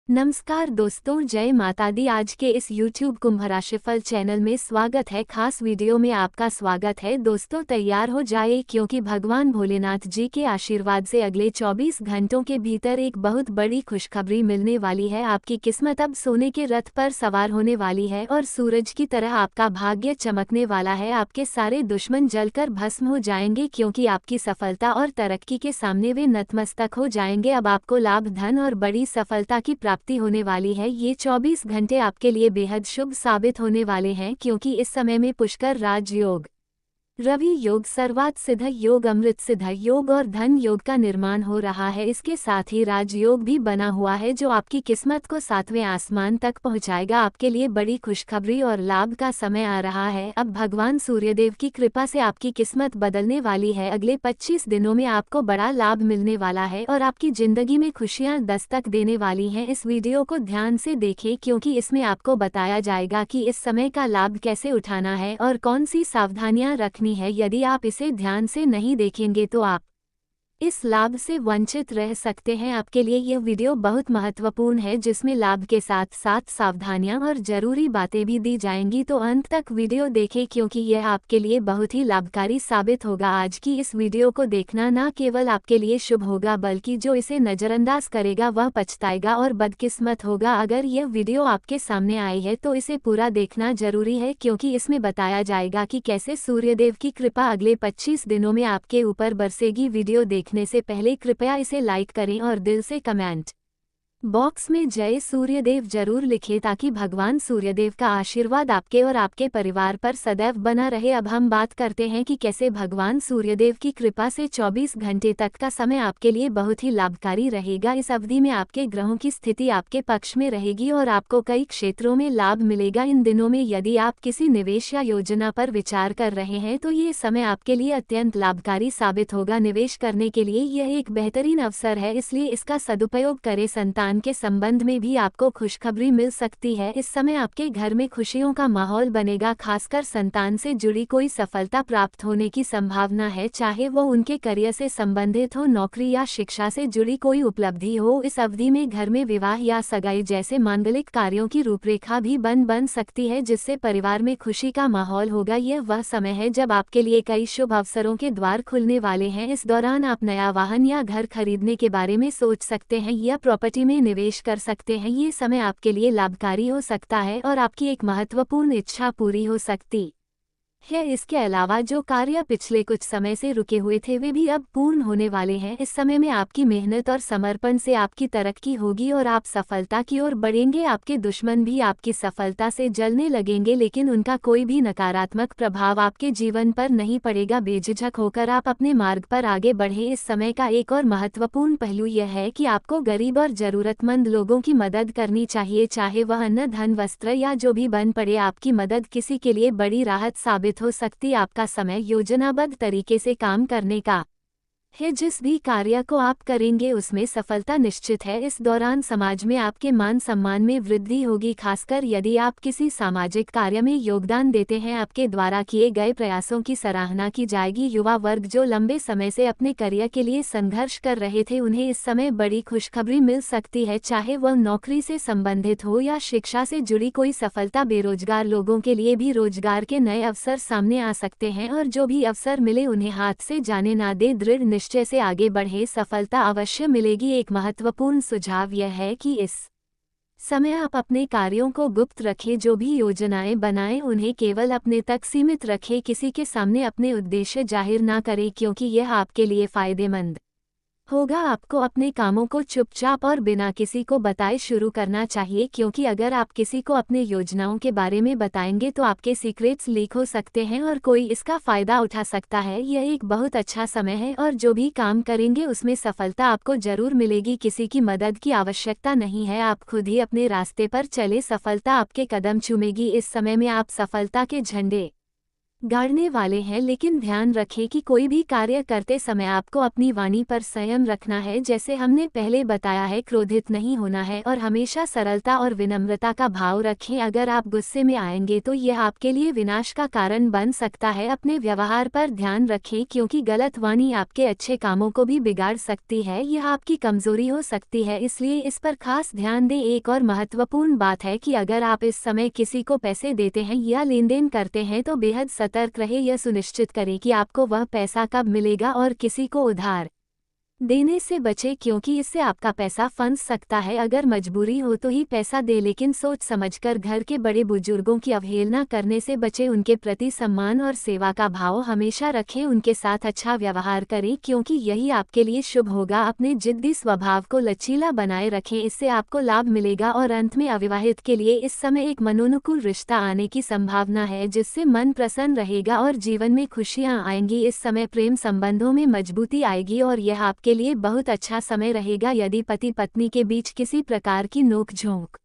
नमस्कार दोस्तों, जय माता दी। आज के इस YouTube कुंभ राशिफल चैनल में स्वागत है। खास वीडियो में आपका स्वागत है। दोस्तों तैयार हो जाए क्योंकि भगवान भोलेनाथ जी के आशीर्वाद से अगले 24 घंटों के भीतर एक बहुत बड़ी खुशखबरी मिलने वाली है। आपकी किस्मत अब सोने के रथ पर सवार होने वाली है और सूरज की तरह आपका भाग्य चमकने वाला है। आपके सारे दुश्मन जलकर भस्म हो जाएंगे क्योंकि आपकी सफलता और तरक्की के सामने वे नतमस्तक हो जाएंगे। अब आपको लाभ, धन और बड़ी सफलता की प्राप्ति होने वाली है। ये 24 घंटे आपके लिए बेहद शुभ साबित होने वाले हैं क्योंकि इस समय में पुष्कर राजयोग, रवि योग, सर्वात सिद्ध योग, अमृत सिद्ध योग और धन योग का निर्माण हो रहा है। इसके साथ ही राजयोग भी बना हुआ है जो आपकी किस्मत को 7वें आसमान तक पहुंचाएगा। आपके लिए बड़ी खुशखबरी और लाभ का समय आ रहा है। अब भगवान सूर्यदेव की कृपा से आपकी किस्मत बदलने वाली है। अगले 25 दिनों में आपको बड़ा लाभ मिलने वाला है और आपकी जिंदगी में खुशियां दस्तक देने वाली हैं। इस वीडियो को ध्यान से देखें क्योंकि इसमें आपको बताया जाएगा कि इस समय का लाभ कैसे उठाना है और कौन सी सावधानियां रखनी है। यदि आप इसे ध्यान से नहीं देखेंगे तो आप इस लाभ से वंचित रह सकते हैं। आपके लिए यह वीडियो बहुत महत्वपूर्ण है जिसमें लाभ के साथ साथ सावधानियां और जरूरी बातें भी दी जाएंगी, तो अंत तक वीडियो देखें क्योंकि यह आपके लिए बहुत ही लाभकारी साबित होगा। आज की इस वीडियो को देखना न केवल आपके लिए शुभ होगा बल्कि जो इसे नज़रअंदाज करेगा वह पछताएगा और बदकिस्मत होगा। अगर यह वीडियो आपके सामने आई है तो इसे पूरा देखना जरूरी है क्योंकि इसमें बताया जाएगा कि कैसे सूर्यदेव की कृपा अगले 25 दिनों में आपके ऊपर बरसेगी। वीडियो देखने से पहले कृपया इसे लाइक करें और दिल से कमेंट बॉक्स में जय सूर्यदेव जरूर लिखें ताकि भगवान सूर्यदेव का आशीर्वाद आपके और आपके परिवार पर सदैव बना रहे। अब हम बात करते हैं कि कैसे भगवान सूर्यदेव की कृपा से 24 घंटे तक का समय आपके लिए बहुत ही लाभकारी रहेगा। इस अवधि में आपके ग्रहों की स्थिति आपके पक्ष में रहेगी और आपको कई क्षेत्रों में लाभ मिलेगा। इन दिनों में यदि आप किसी निवेश या योजना पर विचार कर रहे हैं तो ये समय आपके लिए अत्यंत लाभकारी साबित होगा। निवेश करने के लिए यह एक बेहतरीन अवसर है, इसलिए इसका सदुपयोग करें। संतान के संबंध में भी आपको खुशखबरी मिल सकती है। इस समय आपके घर में खुशियों का माहौल बनेगा, खासकर संतान से जुड़ी कोई सफलता प्राप्त होने की संभावना है, चाहे वो उनके करियर से संबंधित हो, नौकरी या शिक्षा से जुड़ी कोई उपलब्धि हो। इस अवधि में घर में विवाह या सगाई जैसे मांगलिक कार्यों की रूपरेखा भी बन सकती है जिससे परिवार में खुशी का माहौल होगा। यह वह समय है जब आपके लिए कई शुभ अवसरों के द्वार खुलने वाले हैं। इस दौरान आप नया वाहन या घर खरीदने के बारे में सोच सकते हैं या प्रॉपर्टी में निवेश कर सकते हैं। ये समय आपके लिए लाभकारी हो सकता है और आपकी एक महत्वपूर्ण इच्छा पूरी हो सकती है। इसके अलावा जो कार्य पिछले कुछ समय से रुके हुए थे वे भी अब पूर्ण होने वाले हैं। इस समय में आपकी मेहनत और समर्पण से आपकी तरक्की होगी और आप सफलता की ओर बढ़ेंगे। आपके दुश्मन भी आपकी सफलता से जलने लगेंगे लेकिन उनका कोई भी नकारात्मक प्रभाव आपके जीवन पर नहीं पड़ेगा। बेझिझक होकर आप अपने मार्ग पर आगे बढ़ें। इस समय का एक और महत्वपूर्ण पहलू यह है कि आपको गरीब और जरूरतमंद लोगों की मदद करनी चाहिए, चाहे वह अन्न, धन, वस्त्र या जो भी बन पड़े। आपकी मदद किसी के लिए बड़ी राहत साबित हो सकती। आपका समय योजनाबद्ध तरीके से काम करने का है। जिस भी कार्य को आप करेंगे उसमें सफलता निश्चित है। इस दौरान समाज में आपके मान सम्मान में वृद्धि होगी, खासकर यदि आप किसी सामाजिक कार्य में योगदान देते हैं। आपके द्वारा किए गए प्रयासों की सराहना की जाएगी। युवा वर्ग जो लंबे समय से अपने करियर के लिए संघर्ष कर रहे थे उन्हें इस समय बड़ी खुशखबरी मिल सकती है, चाहे वह नौकरी से संबंधित हो या शिक्षा से जुड़ी कोई सफलता। बेरोजगार लोगों के लिए भी रोजगार के नए अवसर सामने आ सकते हैं और जो भी अवसर मिले उन्हें हाथ से जाने ना दे, दृढ़ निश्चय से आगे बढ़े, सफलता अवश्य मिलेगी। एक महत्वपूर्ण सुझाव यह है कि इस समय आप अपने कार्यों को गुप्त रखें। जो भी योजनाएं बनाएं उन्हें केवल अपने तक सीमित रखें, किसी के सामने अपने उद्देश्य जाहिर ना करें क्योंकि यह आपके लिए फायदेमंद होगा। आपको अपने कामों को चुपचाप और बिना किसी को बताए शुरू करना चाहिए क्योंकि अगर आप किसी को अपने योजनाओं के बारे में बताएंगे तो आपके सीक्रेट्स लीक हो सकते हैं और कोई इसका फायदा उठा सकता है। यह एक बहुत अच्छा समय है और जो भी काम करेंगे उसमें सफलता आपको जरूर मिलेगी। किसी की मदद की आवश्यकता नहीं है, आप खुद ही अपने रास्ते पर चले, सफलता आपके कदम चूमेगी। इस समय में आप सफलता के झंडे गाड़ने वाले हैं, लेकिन ध्यान रखें कि कोई भी कार्य करते समय आपको अपनी वाणी पर संयम रखना है। जैसे हमने पहले बताया है, क्रोधित नहीं होना है और हमेशा सरलता और विनम्रता का भाव रखें। अगर आप गुस्से में आएंगे तो यह आपके लिए विनाश का कारण बन सकता है। अपने व्यवहार पर ध्यान रखें, क्योंकि गलत वाणी आपके अच्छे कामों को भी बिगाड़ सकती है। यह आपकी कमजोरी हो सकती है, इसलिए इस पर खास ध्यान दें। एक और महत्वपूर्ण बात है कि अगर आप इस समय किसी को पैसे देते हैं या लेन देन करते हैं तो बेहद सतर्क रहे। यह सुनिश्चित करें कि आपको वह पैसा कब मिलेगा और किसी को उधार देने से बचे, क्योंकि इससे आपका पैसा फंस सकता है। अगर मजबूरी हो तो ही पैसा दे, लेकिन सोच समझकर। घर के बड़े बुजुर्गों की अवहेलना करने से बचे, उनके प्रति सम्मान और सेवा का भाव हमेशा रखें। उनके साथ अच्छा व्यवहार करें, क्योंकि यही आपके लिए शुभ होगा। अपने जिद्दी स्वभाव को लचीला बनाए रखें, इससे आपको लाभ मिलेगा। और अंत में, अविवाहित के लिए इस समय एक मनोनुकूल रिश्ता आने की संभावना है, जिससे मन प्रसन्न रहेगा और जीवन में खुशियां आएंगी। इस समय प्रेम संबंधों में मजबूती आएगी और यह आपके के लिए बहुत अच्छा समय रहेगा। यदि पति पत्नी के बीच किसी प्रकार की नोक-झोंक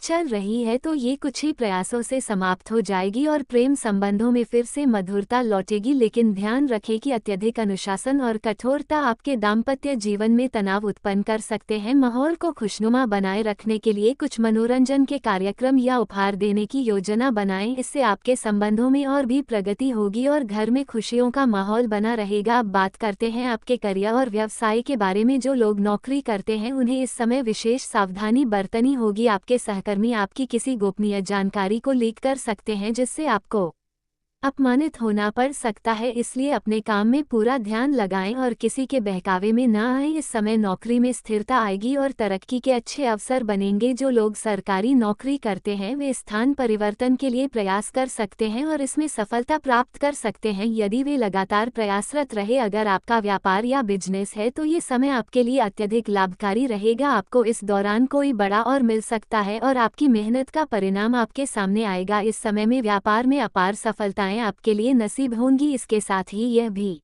चल रही है तो ये कुछ ही प्रयासों से समाप्त हो जाएगी और प्रेम संबंधों में फिर से मधुरता लौटेगी। लेकिन ध्यान रखें कि अत्यधिक अनुशासन और कठोरता आपके दाम्पत्य जीवन में तनाव उत्पन्न कर सकते हैं। माहौल को खुशनुमा बनाए रखने के लिए कुछ मनोरंजन के कार्यक्रम या उपहार देने की योजना बनाएं। इससे आपके संबंधों में और भी प्रगति होगी और घर में खुशियों का माहौल बना रहेगा। अब बात करते हैं आपके करियर और व्यवसाय के बारे में। जो लोग नौकरी करते हैं उन्हें इस समय विशेष सावधानी बरतनी होगी। आपके सहकर्मी आपकी किसी गोपनीय जानकारी को लीक कर सकते हैं, जिससे आपको अपमानित होना पड़ सकता है। इसलिए अपने काम में पूरा ध्यान लगाएं और किसी के बहकावे में ना आएं। इस समय नौकरी में स्थिरता आएगी और तरक्की के अच्छे अवसर बनेंगे। जो लोग सरकारी नौकरी करते हैं वे स्थान परिवर्तन के लिए प्रयास कर सकते हैं और इसमें सफलता प्राप्त कर सकते हैं, यदि वे लगातार प्रयासरत रहे। अगर आपका व्यापार या बिजनेस है तो ये समय आपके लिए अत्यधिक लाभकारी रहेगा। आपको इस दौरान कोई बड़ा और मिल सकता है और आपकी मेहनत का परिणाम आपके सामने आएगा। इस समय में व्यापार में अपार सफलता आपके लिए नसीब होंगी। इसके साथ ही यह भी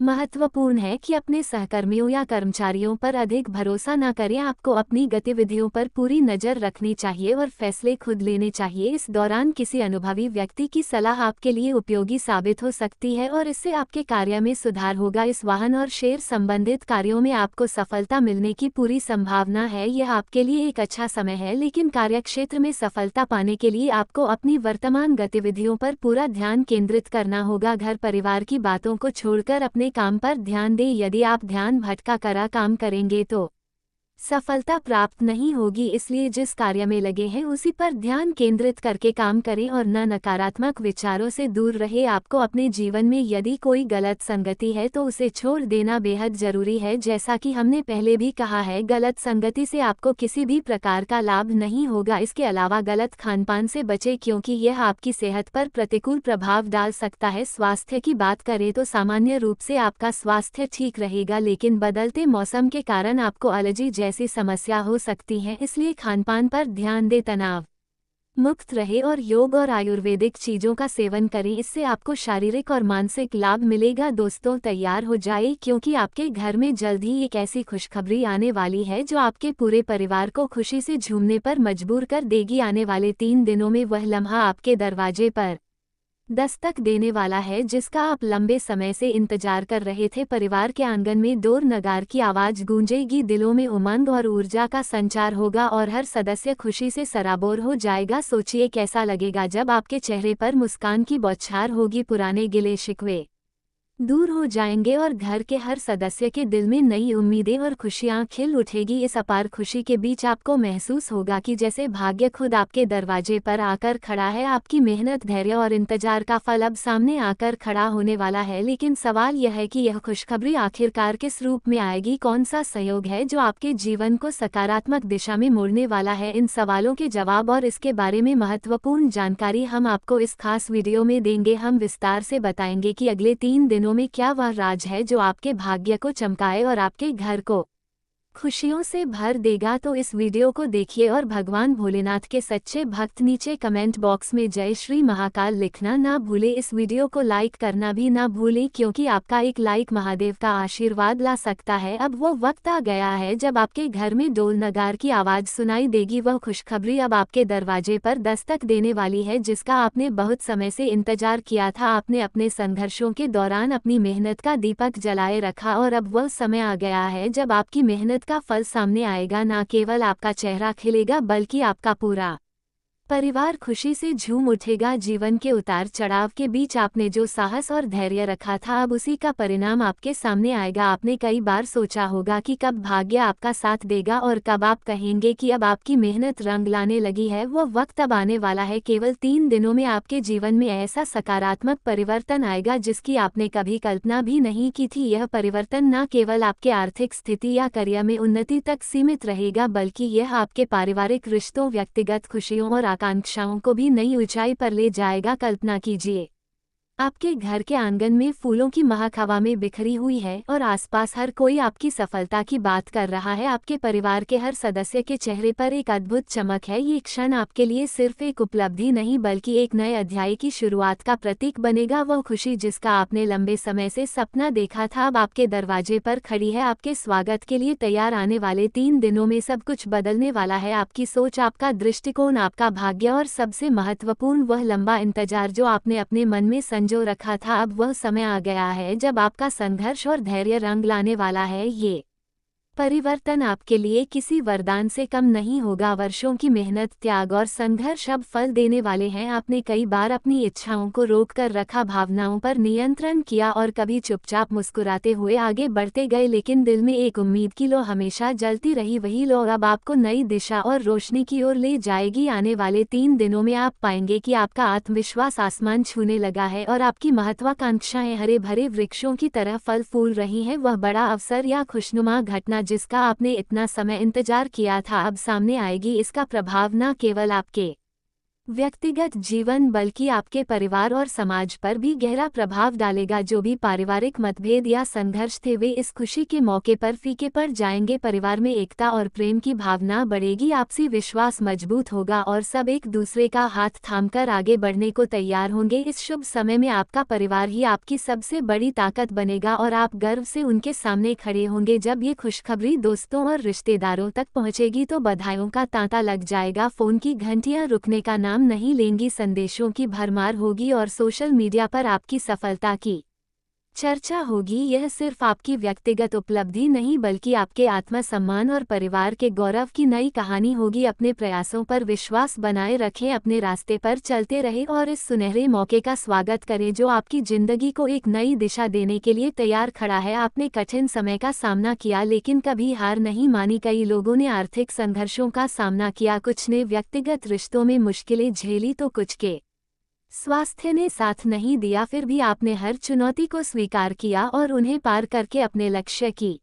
महत्वपूर्ण है कि अपने सहकर्मियों या कर्मचारियों पर अधिक भरोसा न करें। आपको अपनी गतिविधियों पर पूरी नज़र रखनी चाहिए और फैसले खुद लेने चाहिए। इस दौरान किसी अनुभवी व्यक्ति की सलाह आपके लिए उपयोगी साबित हो सकती है और इससे आपके कार्य में सुधार होगा। इस वाहन और शेयर संबंधित कार्यों में आपको सफलता मिलने की पूरी संभावना है। यह आपके लिए एक अच्छा समय है, लेकिन कार्यक्षेत्र में सफलता पाने के लिए आपको अपनी वर्तमान गतिविधियों पर पूरा ध्यान केंद्रित करना होगा। घर परिवार की बातों को छोड़कर अपने काम पर ध्यान दें। यदि आप ध्यान भटका कर काम करेंगे तो सफलता प्राप्त नहीं होगी। इसलिए जिस कार्य में लगे हैं उसी पर ध्यान केंद्रित करके काम करें और न नकारात्मक विचारों से दूर रहे। आपको अपने जीवन में यदि कोई गलत संगति है तो उसे छोड़ देना बेहद जरूरी है। जैसा कि हमने पहले भी कहा है, गलत संगति से आपको किसी भी प्रकार का लाभ नहीं होगा। इसके अलावा गलत खानपान से बचें, क्योंकि यह आपकी सेहत पर प्रतिकूल प्रभाव डाल सकता है। स्वास्थ्य की बात करें तो सामान्य रूप से आपका स्वास्थ्य ठीक रहेगा, लेकिन बदलते मौसम के कारण आपको एलर्जी जैसी समस्या हो सकती है। इसलिए खानपान पर ध्यान दें, तनाव मुक्त रहे और योग और आयुर्वेदिक चीजों का सेवन करें। इससे आपको शारीरिक और मानसिक लाभ मिलेगा। दोस्तों, तैयार हो जाए, क्योंकि आपके घर में जल्द ही एक ऐसी खुशखबरी आने वाली है जो आपके पूरे परिवार को खुशी से झूमने पर मजबूर कर देगी। आने वाले 3 दिनों में वह लम्हा आपके दरवाजे पर दस्तक देने वाला है जिसका आप लंबे समय से इंतजार कर रहे थे। परिवार के आंगन में ढोल नगार की आवाज गूंजेगी, दिलों में उमंग और ऊर्जा का संचार होगा और हर सदस्य खुशी से सराबोर हो जाएगा। सोचिए कैसा लगेगा जब आपके चेहरे पर मुस्कान की बौछार होगी। पुराने गिले शिकवे दूर हो जाएंगे और घर के हर सदस्य के दिल में नई उम्मीदें और खुशियां खिल उठेगी। इस अपार खुशी के बीच आपको महसूस होगा कि जैसे भाग्य खुद आपके दरवाजे पर आकर खड़ा है। आपकी मेहनत, धैर्य और इंतजार का फल अब सामने आकर खड़ा होने वाला है। लेकिन सवाल यह है कि यह खुशखबरी आखिरकार किस रूप में आएगी? कौन सा संयोग है जो आपके जीवन को सकारात्मक दिशा में मोड़ने वाला है? इन सवालों के जवाब और इसके बारे में महत्वपूर्ण जानकारी हम आपको इस खास वीडियो में देंगे। हम विस्तार से बताएंगे कि अगले 3 दिनों में क्या वह राज है जो आपके भाग्य को चमकाए और आपके घर को खुशियों से भर देगा। तो इस वीडियो को देखिए और भगवान भोलेनाथ के सच्चे भक्त नीचे कमेंट बॉक्स में जय श्री महाकाल लिखना ना भूले। इस वीडियो को लाइक करना भी ना भूलें, क्योंकि आपका एक लाइक महादेव का आशीर्वाद ला सकता है। अब वो वक्त आ गया है जब आपके घर में ढोल नगार की आवाज सुनाई देगी। वह खुशखबरी अब आपके दरवाजे पर दस्तक देने वाली है, जिसका आपने बहुत समय से इंतजार किया था। आपने अपने संघर्षों के दौरान अपनी मेहनत का दीपक जलाए रखा, और अब वह समय आ गया है जब आपकी मेहनत का फल सामने आएगा। ना केवल आपका चेहरा खिलेगा, बल्कि आपका पूरा परिवार खुशी से झूम उठेगा। जीवन के उतार चढ़ाव के बीच आपने जो साहस और धैर्य रखा था, अब उसी का परिणाम आपके सामने आएगा। आपने कई बार सोचा होगा कि कब भाग्य आपका साथ देगा और कब आप कहेंगे कि अब आपकी मेहनत रंग लाने लगी है। वो वक्त अब आने वाला है। केवल 3 दिनों में आपके जीवन में ऐसा सकारात्मक परिवर्तन आएगा जिसकी आपने कभी कल्पना भी नहीं की थी। यह परिवर्तन न केवल आपके आर्थिक स्थिति या करियर में उन्नति तक सीमित रहेगा, बल्कि यह आपके पारिवारिक रिश्तों, व्यक्तिगत खुशियों और आकांक्षाओं को भी नई ऊंचाई पर ले जाएगा। कल्पना कीजिए, आपके घर के आंगन में फूलों की महक हवा में बिखरी हुई है और आसपास हर कोई आपकी सफलता की बात कर रहा है। आपके परिवार के हर सदस्य के चेहरे पर एक अद्भुत चमक है। ये क्षण आपके लिए सिर्फ एक उपलब्धि नहीं, बल्कि एक नए अध्याय की शुरुआत का प्रतीक बनेगा। वह खुशी जिसका आपने लंबे समय से सपना देखा था, अब आपके दरवाजे पर खड़ी है। आपके स्वागत के लिए तैयार। आने वाले 3 दिनों में सब कुछ बदलने वाला है। आपकी सोच, आपका दृष्टिकोण, आपका भाग्य, और सबसे महत्वपूर्ण वह लंबा इंतजार जो आपने अपने मन में जो रखा था। अब वह समय आ गया है जब आपका संघर्ष और धैर्य रंग लाने वाला है। ये परिवर्तन आपके लिए किसी वरदान से कम नहीं होगा। वर्षों की मेहनत, त्याग और संघर्ष अब फल देने वाले हैं। आपने कई बार अपनी इच्छाओं को रोक कर रखा, भावनाओं पर नियंत्रण किया और कभी चुपचाप मुस्कुराते हुए आगे बढ़ते गए, लेकिन दिल में एक उम्मीद की लौ हमेशा जलती रही। वही लौ अब आपको नई दिशा और रोशनी की ओर ले जाएगी। आने वाले 3 दिनों में आप पाएंगे कि आपका आत्मविश्वास आसमान छूने लगा है और आपकी महत्वाकांक्षाएं हरे भरे वृक्षों की तरह फल फूल रही हैं। वह बड़ा अवसर या खुशनुमा घटना जिसका आपने इतना समय इंतजार किया था, अब सामने आएगी। इसका प्रभाव न केवल आपके व्यक्तिगत जीवन, बल्कि आपके परिवार और समाज पर भी गहरा प्रभाव डालेगा। जो भी पारिवारिक मतभेद या संघर्ष थे, वे इस खुशी के मौके पर फीके पड़ जाएंगे। परिवार में एकता और प्रेम की भावना बढ़ेगी, आपसी विश्वास मजबूत होगा और सब एक दूसरे का हाथ थामकर आगे बढ़ने को तैयार होंगे। इस शुभ समय में आपका परिवार ही आपकी सबसे बड़ी ताकत बनेगा और आप गर्व से उनके सामने खड़े होंगे। जब ये खुशखबरी दोस्तों और रिश्तेदारों तक पहुंचेगी तो बधाइयों का तांता लग जाएगा। फोन की घंटियां रुकने का नाम नहीं लेंगी, संदेशों की भरमार होगी और सोशल मीडिया पर आपकी सफलता की चर्चा होगी। यह सिर्फ आपकी व्यक्तिगत उपलब्धि नहीं, बल्कि आपके आत्मसम्मान और परिवार के गौरव की नई कहानी होगी। अपने प्रयासों पर विश्वास बनाए रखें, अपने रास्ते पर चलते रहें और इस सुनहरे मौके का स्वागत करें जो आपकी जिंदगी को एक नई दिशा देने के लिए तैयार खड़ा है। आपने कठिन समय का सामना किया, लेकिन कभी हार नहीं मानी। कई लोगों ने आर्थिक संघर्षों का सामना किया, कुछ ने व्यक्तिगत रिश्तों में मुश्किलें झेली, तो कुछ के स्वास्थ्य ने साथ नहीं दिया। फिर भी आपने हर चुनौती को स्वीकार किया और उन्हें पार करके अपने लक्ष्य की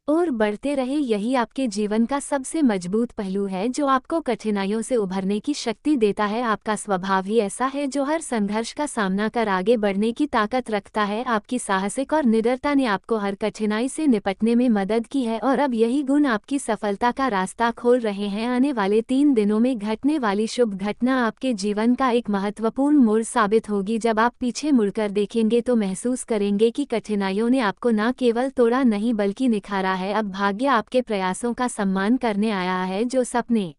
और बढ़ते रहे। यही आपके जीवन का सबसे मजबूत पहलू है जो आपको कठिनाइयों से उभरने की शक्ति देता है। आपका स्वभाव ही ऐसा है जो हर संघर्ष का सामना कर आगे बढ़ने की ताकत रखता है। आपकी साहसिक और निडरता ने आपको हर कठिनाई से निपटने में मदद की है और अब यही गुण आपकी सफलता का रास्ता खोल रहे हैं। आने वाले 3 दिनों में घटने वाली शुभ घटना आपके जीवन का एक महत्वपूर्ण मोड़ साबित होगी। जब आप पीछे मुड़कर देखेंगे तो महसूस करेंगे कि कठिनाइयों ने आपको न केवल तोड़ा नहीं, बल्कि निखारा है। अब भाग्य आपके प्रयासों का सम्मान करने आया है। जो सपने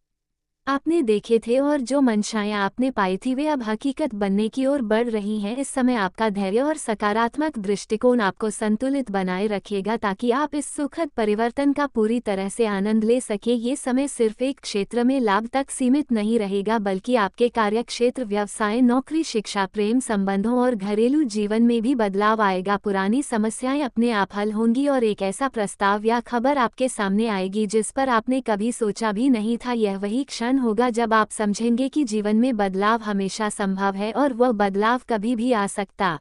आपने देखे थे और जो मंशाएं आपने पाई थी, वे अब हकीकत बनने की ओर बढ़ रही हैं। इस समय आपका धैर्य और सकारात्मक दृष्टिकोण आपको संतुलित बनाए रखेगा ताकि आप इस सुखद परिवर्तन का पूरी तरह से आनंद ले सके। ये समय सिर्फ एक क्षेत्र में लाभ तक सीमित नहीं रहेगा, बल्कि आपके कार्यक्षेत्र, व्यवसाय, नौकरी, शिक्षा, प्रेम संबंधों और घरेलू जीवन में भी बदलाव आएगा। पुरानी समस्याएं अपने आप हल होंगी और एक ऐसा प्रस्ताव या खबर आपके सामने आएगी जिस पर आपने कभी सोचा भी नहीं था। यह वही क्षण होगा जब आप समझेंगे कि जीवन में बदलाव हमेशा संभव है और वह बदलाव कभी भी आ सकता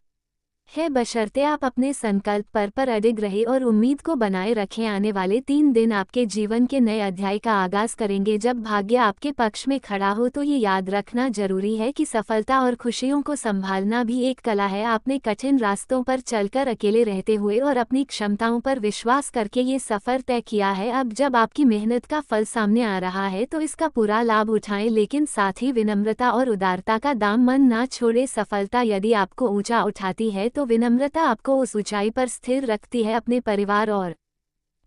है, बशर्ते आप अपने संकल्प पर अडिग रहे और उम्मीद को बनाए रखें। आने वाले 3 दिन आपके जीवन के नए अध्याय का आगाज करेंगे। जब भाग्य आपके पक्ष में खड़ा हो तो ये याद रखना जरूरी है कि सफलता और खुशियों को संभालना भी एक कला है। आपने कठिन रास्तों पर चलकर अकेले रहते हुए और अपनी क्षमताओं पर विश्वास करके ये सफर तय किया है। अब जब आपकी मेहनत का फल सामने आ रहा है तो इसका पूरा लाभ उठाएं, लेकिन साथ ही विनम्रता और उदारता का दामन ना छोड़े। सफलता यदि आपको ऊंचा उठाती है तो विनम्रता आपको उस ऊंचाई पर स्थिर रखती है। अपने परिवार और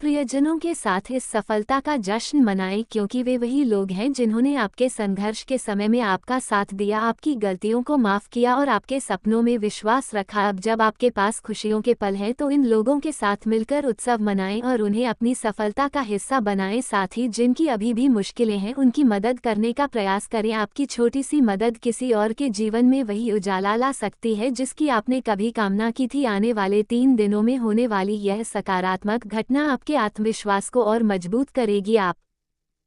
प्रियजनों के साथ इस सफलता का जश्न मनाएं, क्योंकि वे वही लोग हैं जिन्होंने आपके संघर्ष के समय में आपका साथ दिया, आपकी गलतियों को माफ किया और आपके सपनों में विश्वास रखा। अब जब आपके पास खुशियों के पल हैं तो इन लोगों के साथ मिलकर उत्सव मनाएं और उन्हें अपनी सफलता का हिस्सा बनाएं। साथ ही जिनकी अभी भी मुश्किलें हैं उनकी मदद करने का प्रयास करें। आपकी छोटी सी मदद किसी और के जीवन में वही उजाला ला सकती है जिसकी आपने कभी कामना की थी। आने वाले 3 दिनों में होने वाली यह सकारात्मक घटना आपके आत्मविश्वास को और मजबूत करेगी। आप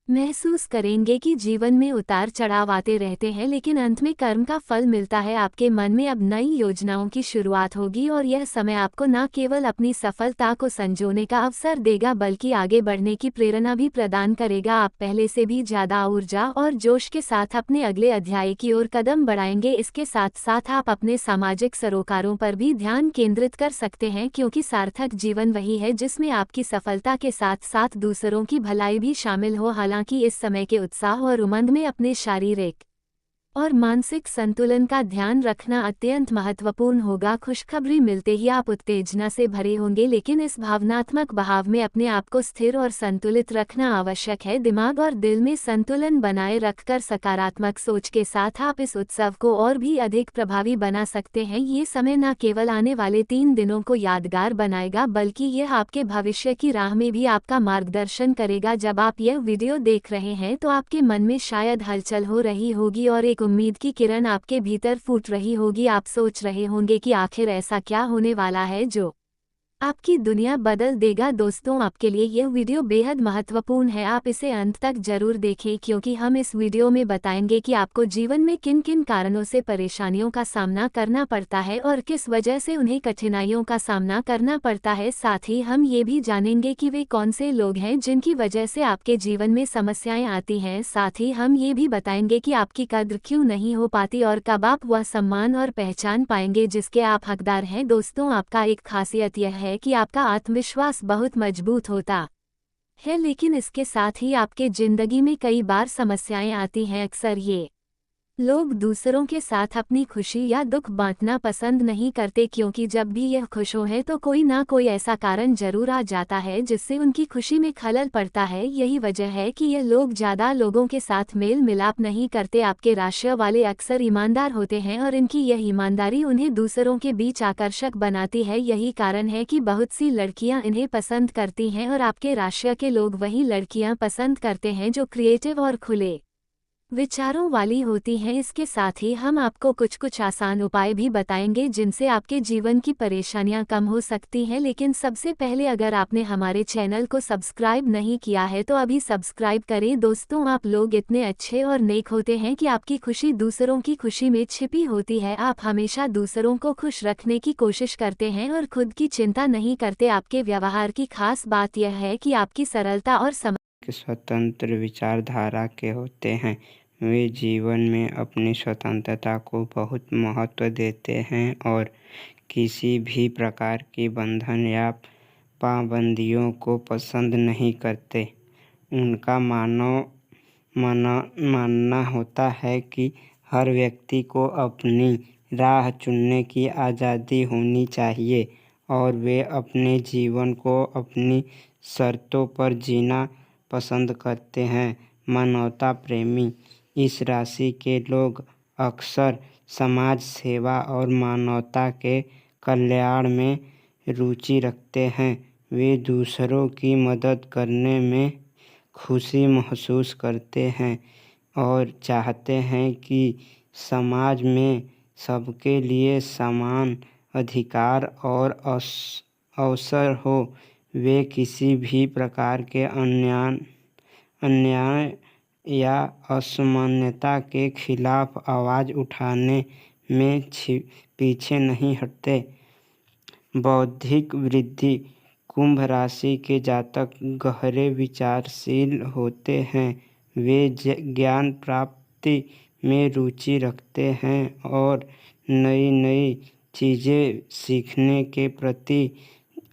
महसूस करेंगे कि जीवन में उतार चढ़ाव आते रहते हैं, लेकिन अंत में कर्म का फल मिलता है। आपके मन में अब नई योजनाओं की शुरुआत होगी और यह समय आपको न केवल अपनी सफलता को संजोने का अवसर देगा बल्कि आगे बढ़ने की प्रेरणा भी प्रदान करेगा। आप पहले से भी ज्यादा ऊर्जा और जोश के साथ अपने अगले अध्याय की ओर कदम बढ़ाएंगे। इसके साथ साथ आप अपने सामाजिक सरोकारों पर भी ध्यान केंद्रित कर सकते हैं, क्योंकि सार्थक जीवन वही है जिसमें आपकी सफलता के साथ साथ दूसरों की भलाई भी शामिल हो। हालांकि इस समय के उत्साह और उमंग में अपने शारीरिक और मानसिक संतुलन का ध्यान रखना अत्यंत महत्वपूर्ण होगा। खुशखबरी मिलते ही आप उत्तेजना से भरे होंगे, लेकिन इस भावनात्मक बहाव में अपने आप को स्थिर और संतुलित रखना आवश्यक है। दिमाग और दिल में संतुलन बनाए रखकर सकारात्मक सोच के साथ आप इस उत्सव को और भी अधिक प्रभावी बना सकते हैं। ये समय न केवल आने वाले 3 दिनों को यादगार बनाएगा बल्कि यह आपके भविष्य की राह में भी आपका मार्गदर्शन करेगा। जब आप यह वीडियो देख रहे हैं तो आपके मन में शायद हलचल हो रही होगी और एक उम्मीद की किरण आपके भीतर फूट रही होगी। आप सोच रहे होंगे कि आखिर ऐसा क्या होने वाला है जो आपकी दुनिया बदल देगा। दोस्तों, आपके लिए यह वीडियो बेहद महत्वपूर्ण है। आप इसे अंत तक जरूर देखें, क्योंकि हम इस वीडियो में बताएंगे कि आपको जीवन में किन किन कारणों से परेशानियों का सामना करना पड़ता है और किस वजह से उन्हें कठिनाइयों का सामना करना पड़ता है। साथ ही हम ये भी जानेंगे कि वे कौन से लोग हैं जिनकी वजह से आपके जीवन में समस्याएं आती हैं। साथ ही हम ये भी बताएंगे कि आपकी कद्र क्यों नहीं हो पाती और कब आप वह सम्मान और पहचान पाएंगे जिसके आप हकदार हैं। दोस्तों, आपका एक खासियत यह है कि आपका आत्मविश्वास बहुत मजबूत होता है, लेकिन इसके साथ ही आपके जिंदगी में कई बार समस्याएं आती हैं। अक्सर ये लोग दूसरों के साथ अपनी खुशी या दुख बांटना पसंद नहीं करते, क्योंकि जब भी यह खुश हो है तो कोई ना कोई ऐसा कारण जरूर आ जाता है जिससे उनकी खुशी में खलल पड़ता है। यही वजह है कि यह लोग ज्यादा लोगों के साथ मेल मिलाप नहीं करते। आपके राशि वाले अक्सर ईमानदार होते हैं और इनकी यह ईमानदारी उन्हें दूसरों के बीच आकर्षक बनाती है। यही कारण है कि बहुत सी लड़कियां इन्हें पसंद करती हैं और आपके राशि के लोग वही लड़कियां पसंद करते हैं जो क्रिएटिव और खुले विचारों वाली होती हैं। इसके साथ ही हम आपको कुछ आसान उपाय भी बताएंगे जिनसे आपके जीवन की परेशानियां कम हो सकती हैं। लेकिन सबसे पहले, अगर आपने हमारे चैनल को सब्सक्राइब नहीं किया है तो अभी सब्सक्राइब करें। दोस्तों, आप लोग इतने अच्छे और नेक होते हैं कि आपकी खुशी दूसरों की खुशी में छिपी होती है। आप हमेशा दूसरों को खुश रखने की कोशिश करते हैं और खुद की चिंता नहीं करते। आपके व्यवहार की खास बात यह है कि आपकी सरलता और स्वतंत्र विचारधारा के होते हैं। वे जीवन में अपनी स्वतंत्रता को बहुत महत्व देते हैं और किसी भी प्रकार की बंधन या पाबंदियों को पसंद नहीं करते। उनका मानना होता है कि हर व्यक्ति को अपनी राह चुनने की आज़ादी होनी चाहिए और वे अपने जीवन को अपनी शर्तों पर जीना पसंद करते हैं। मानवता प्रेमी इस राशि के लोग अक्सर समाज सेवा और मानवता के कल्याण में रुचि रखते हैं। वे दूसरों की मदद करने में खुशी महसूस करते हैं और चाहते हैं कि समाज में सबके लिए समान अधिकार और अवसर हो। वे किसी भी प्रकार के अन्याय या असमानता के खिलाफ आवाज़ उठाने में पीछे नहीं हटते। बौद्धिक वृद्धि। कुंभ राशि के जातक गहरे विचारशील होते हैं। वे ज्ञान प्राप्ति में रुचि रखते हैं और नई नई चीज़ें सीखने के प्रति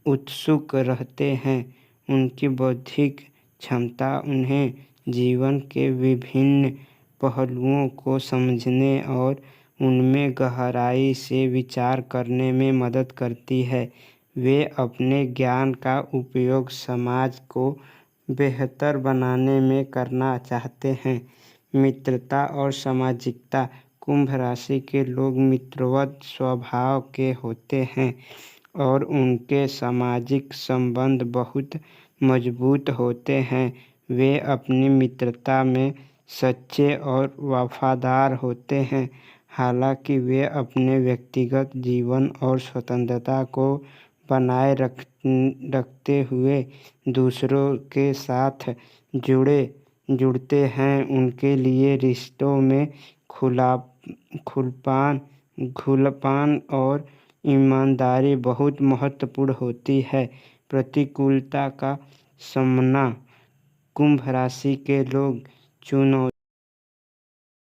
उत्सुक रहते हैं। उनकी बौद्धिक क्षमता उन्हें जीवन के विभिन्न पहलुओं को समझने और उनमें गहराई से विचार करने में मदद करती है। वे अपने ज्ञान का उपयोग समाज को बेहतर बनाने में करना चाहते हैं। मित्रता और सामाजिकता। कुंभ राशि के लोग मित्रवत स्वभाव के होते हैं और उनके सामाजिक संबंध बहुत मजबूत होते हैं। वे अपनी मित्रता में सच्चे और वफादार होते हैं। हालांकि वे अपने व्यक्तिगत जीवन और स्वतंत्रता को बनाए रखते हुए दूसरों के साथ जुड़ते हैं। उनके लिए रिश्तों में खुलापन और ईमानदारी बहुत महत्वपूर्ण होती है। प्रतिकूलता का सामना। कुंभ राशि के लोग चुनौती